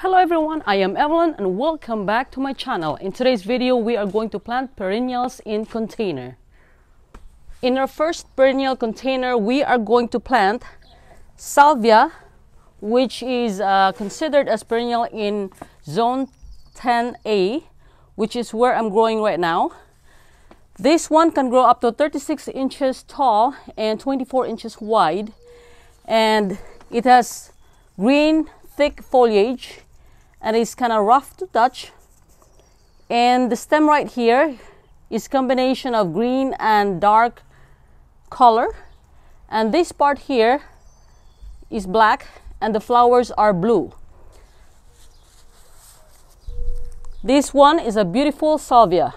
Hello everyone, I am Evelyn and welcome back to my channel. In today's video, we are going to plant perennials in container. In our first perennial container, we are going to plant salvia, which is considered as perennial in zone 10A, which is where I'm growing right now. This one can grow up to 36 inches tall and 24 inches wide, and it has green thick foliage and it's kind of rough to touch, and the stem right here is combination of green and dark color, and this part here is black and the flowers are blue. This one is a beautiful salvia.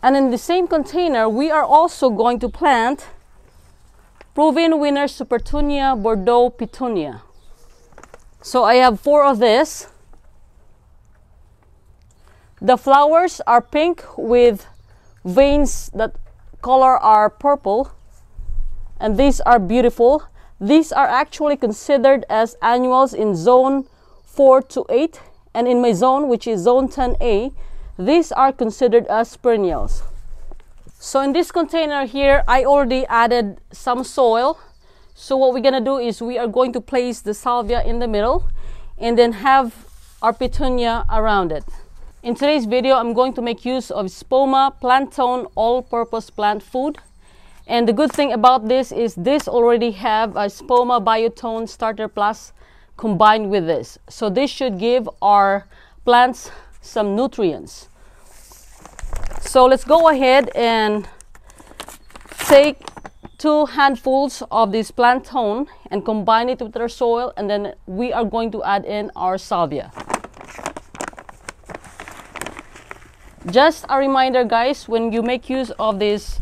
And in the same container, we are also going to plant proven winner Supertunia Bordeaux Petunia. So I have 4 of this. The flowers are pink with veins that color are purple, and these are beautiful. These are actually considered as annuals in zone 4 to 8, and in my zone, which is zone 10A, these are considered as perennials. So in this container here, I already added some soil. So what we're gonna do is we are going to place the salvia in the middle and then have our petunia around it. In today's video, I'm going to make use of Spoma Planktone all-purpose plant food. And the good thing about this is this already have a Spoma Biotone Starter Plus combined with this. So this should give our plants some nutrients. So let's go ahead and take 2 handfuls of this Planktone and combine it with our soil, and then we are going to add in our salvia. Just a reminder, guys, when you make use of this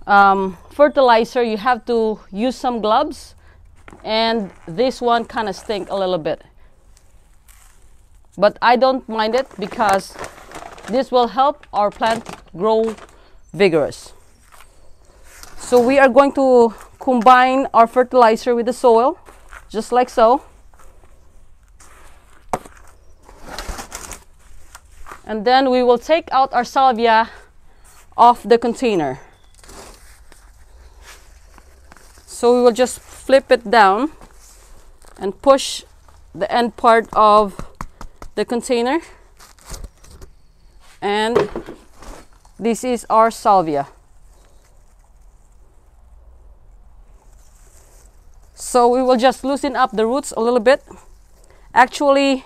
fertilizer, you have to use some gloves, and this one kind of stink a little bit, but I don't mind it because this will help our plant grow vigorous. So we are going to combine our fertilizer with the soil, just like so. And then we will take out our salvia off the container. So we will just flip it down and push the end part of the container. And this is our salvia. So we will just loosen up the roots a little bit. Actually,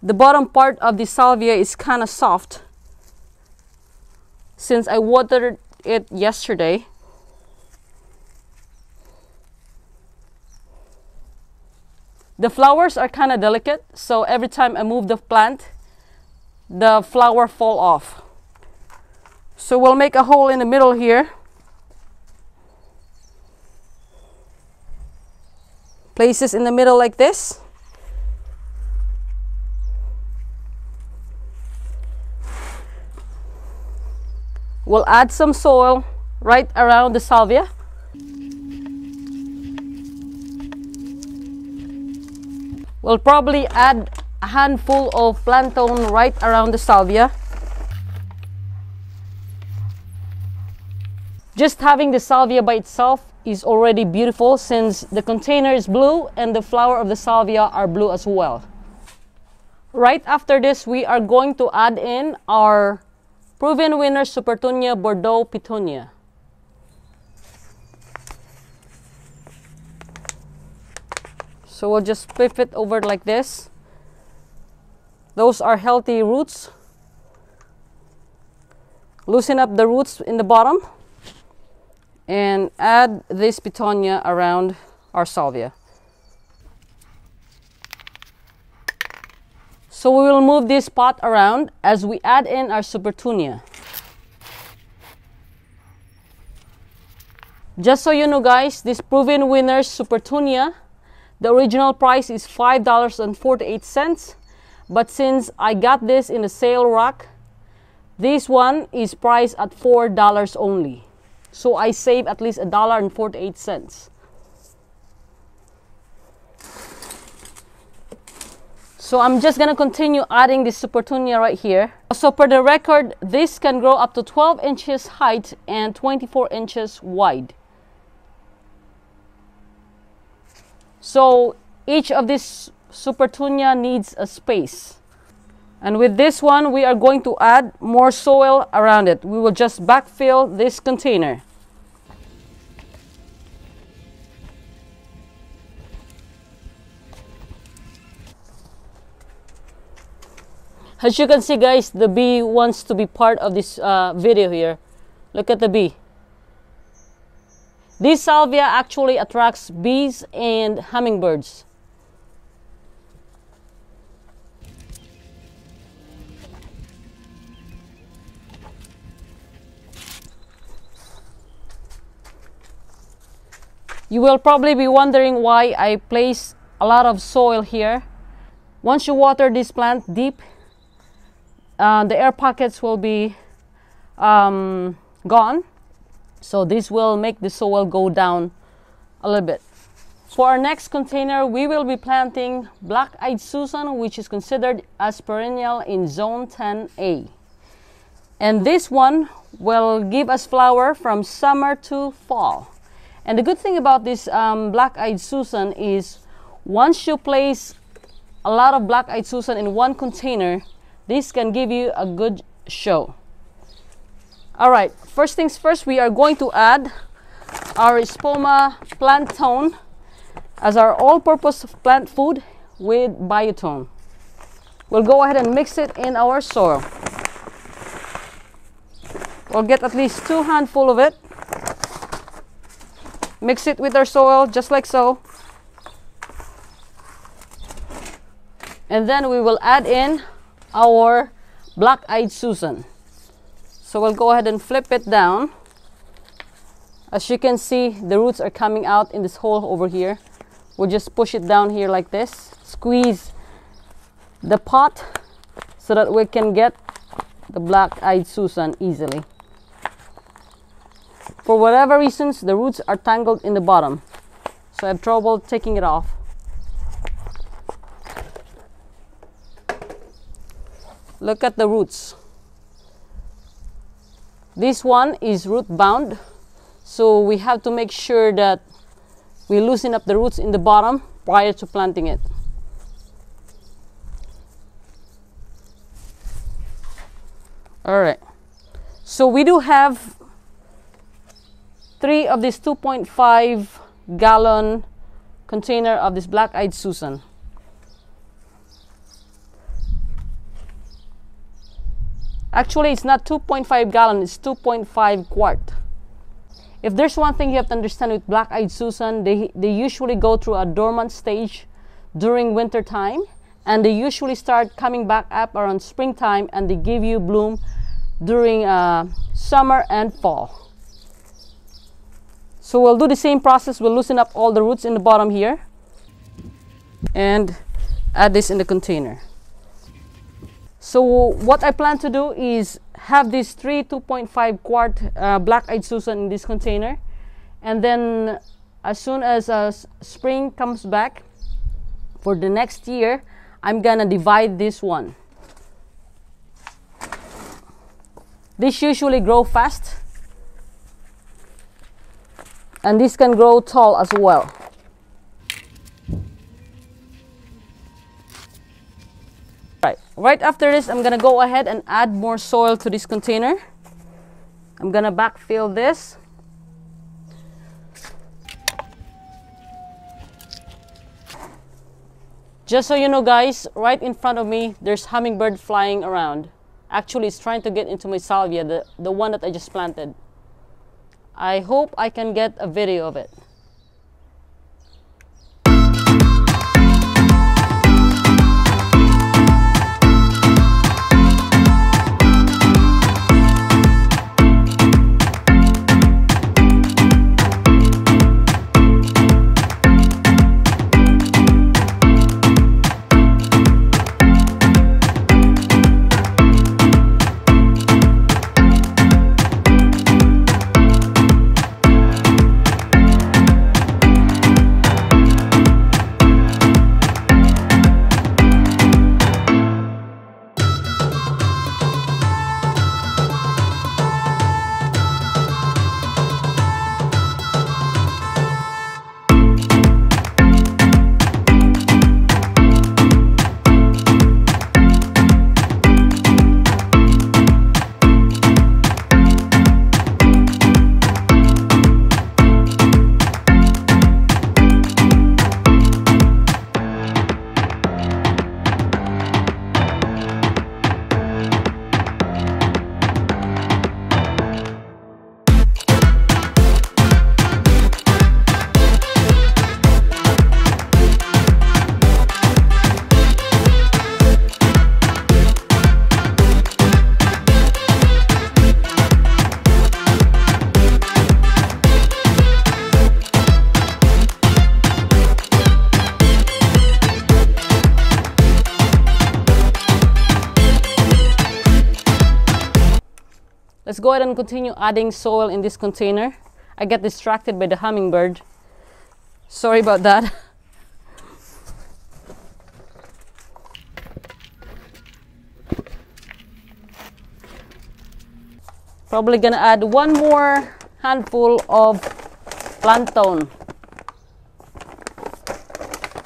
the bottom part of the salvia is kind of soft since I watered it yesterday. The flowers are kind of delicate, so every time I move the plant, the flower fall off. So we'll make a hole in the middle here. Places in the middle like this. We'll add some soil right around the salvia. We'll probably add a handful of Planktone right around the salvia. Just having the salvia by itself is already beautiful since the container is blue and the flower of the salvia are blue as well. Right after this, we are going to add in our proven winner Supertunia Bordeaux Petunia. So we'll just flip it over like this. Those are healthy roots. Loosen up the roots in the bottom and add this petunia around our salvia. So we will move this pot around as we add in our Supertunia. Just so you know, guys, this proven winner Supertunia, the original price is $5.48, but since I got this in a sale rack, this one is priced at $4 only. So I save at least $1.48. So I'm just gonna continue adding this Supertunia right here. So per the record, this can grow up to 12 inches height and 24 inches wide. So each of these Supertunia needs a space. And with this one, we are going to add more soil around it. We will just backfill this container. As you can see, guys, the bee wants to be part of this video here. Look at the bee. This salvia actually attracts bees and hummingbirds. You will probably be wondering why I place a lot of soil here. Once you water this plant deep, the air pockets will be gone. So this will make the soil go down a little bit. For our next container, we will be planting Black-Eyed Susan, which is considered as perennial in Zone 10A. And this one will give us flower from summer to fall. And the good thing about this Black-Eyed Susan is once you place a lot of Black-Eyed Susan in one container, this can give you a good show. Alright, first things first, we are going to add our Spoma plant tone as our all-purpose plant food with biotone. We'll go ahead and mix it in our soil. We'll get at least 2 handfuls of it. Mix it with our soil just like so. And then we will add in our Black-Eyed Susan. So we'll go ahead and flip it down. As you can see, the roots are coming out in this hole over here. We'll just push it down here like this. Squeeze the pot so that we can get the Black-Eyed Susan easily. For whatever reasons, the roots are tangled in the bottom, so I have trouble taking it off. Look at the roots. This one is root bound, so we have to make sure that we loosen up the roots in the bottom prior to planting it. Alright, so we do have 3 of this 2.5 gallon container of this Black-Eyed Susan. Actually, it's not 2.5 gallon, it's 2.5 quart. If there's one thing you have to understand with Black-Eyed Susan, they usually go through a dormant stage during winter time, and they usually start coming back up around springtime, and they give you bloom during summer and fall. So we'll do the same process. We'll loosen up all the roots in the bottom here and add this in the container. So what I plan to do is have these 3 2.5 quart Black-Eyed Susan in this container, and then as soon as spring comes back for the next year, I'm gonna divide this one. These usually grow fast, and this can grow tall as well. Right after this, I'm gonna go ahead and add more soil to this container. I'm gonna backfill this. Just so you know, guys, right in front of me, there's hummingbird flying around. Actually, it's trying to get into my salvia, the one that I just planted. I hope I can get a video of it. Let's go ahead and continue adding soil in this container. I get distracted by the hummingbird. Sorry about that. Probably gonna add one more handful of plantain.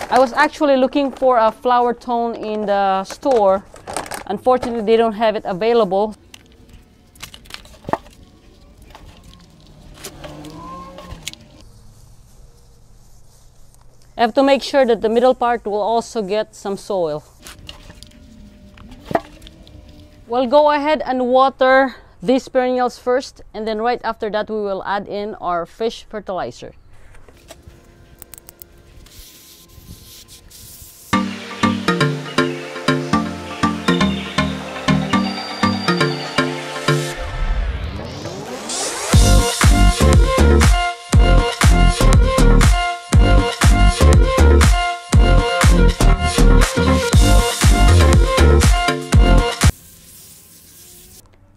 I was actually looking for a flower tone in the store. Unfortunately, they don't have it available. I have to make sure that the middle part will also get some soil. We'll go ahead and water these perennials first, and then right after that we will add in our fish fertilizer.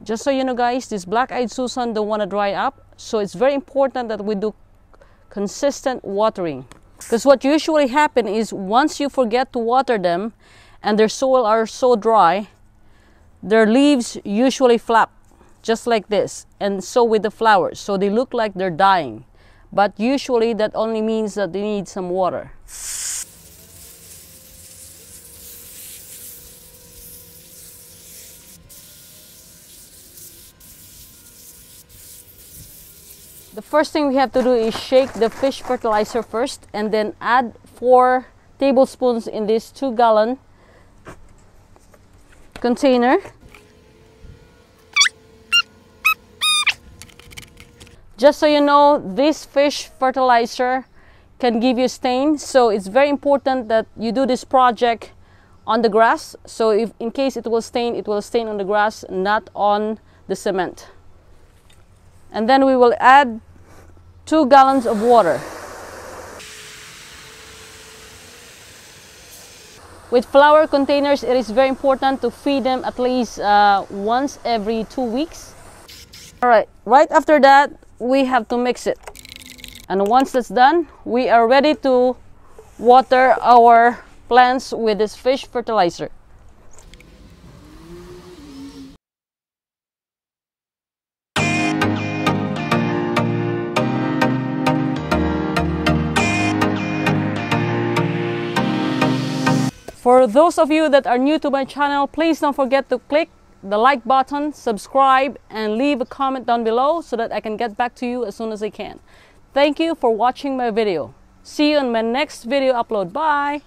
Just so you know guys, this black-eyed Susan don't want to dry up, so it's very important that we do consistent watering. Because what usually happens is once you forget to water them and their soil are so dry, their leaves usually flap just like this, and so with the flowers, so they look like they're dying. But usually that only means that they need some water. The first thing we have to do is shake the fish fertilizer first, and then add 4 tablespoons in this 2-gallon container. Just so you know, this fish fertilizer can give you stain, so it's very important that you do this project on the grass. So if in case it will stain on the grass, not on the cement. And then we will add 2 gallons of water. With flower containers, it is very important to feed them at least once every 2 weeks. Alright, right after that, we have to mix it. And once that's done, we are ready to water our plants with this fish fertilizer. For those of you that are new to my channel, please don't forget to click the like button, subscribe, and leave a comment down below so that I can get back to you as soon as I can. Thank you for watching my video. See you in my next video upload. Bye!